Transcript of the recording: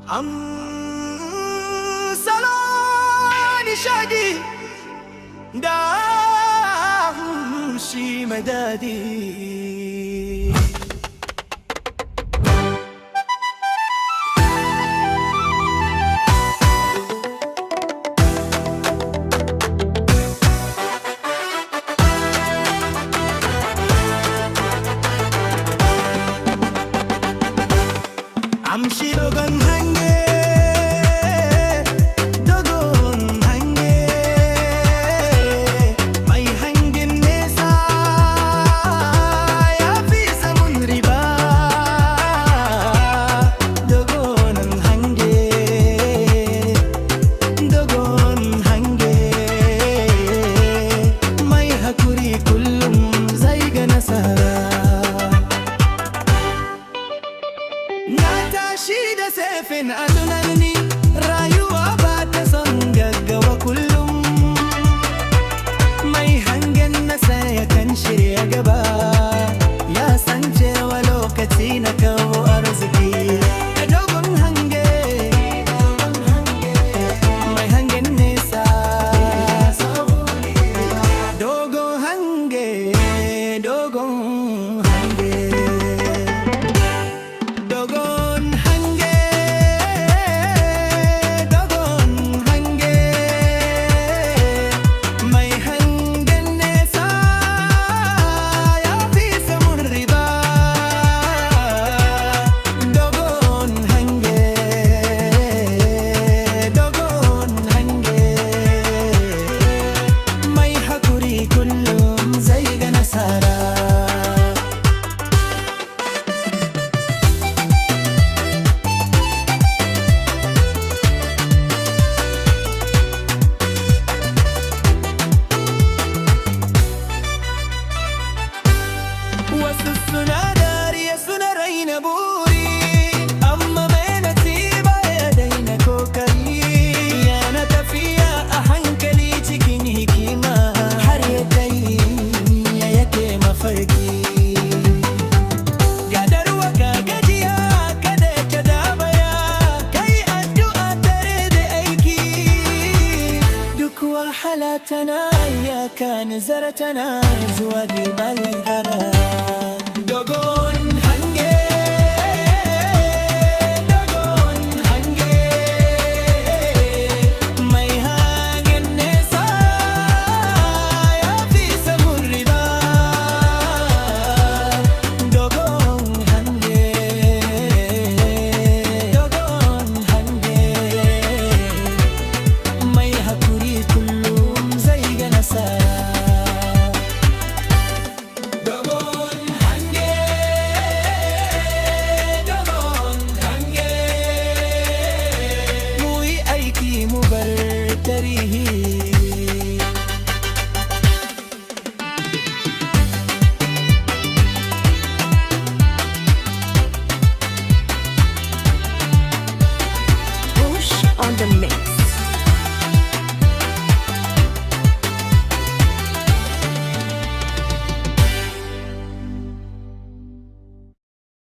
عم سلوني شادي داهم شي مدادي amshi dogon hange dogon hange mai hangen nesa ya fi samun riba dogon hange mai hakuri kullum zai ga nasara. Na tashi da sefin a tunani rayuwa ba ta son gaggawa kullum. Mai hangen nasa ya kan shirya gaba, ya san cewa lokaci na kawo arziki. Da dogon hange, mai hangen nesa, dogon hange, dogon hange. Dogon hange, dogon hange, mai hangen nesa ya fi samun riba. Dogon hange, mai hakuri kullum zai ga nasara. Wasu suna dariya suna raina buri, amma mai nasiba ya daina kokari. Yana tafiya a hankali cikin hikima, har ya kai ya yake mafarki. Gadarwa ga gajiya kada ka dabaya, kai addu'a tare da aiki. Duk wahala tana iyaka, nazara tana zuwa gidan gara. Dogon hange, dogon hange, mai hangen nesa ya fi samun riba. Dogon hange, mai hakuri kullum zai ga nasara. Mu bar tarihi. Push on the mix.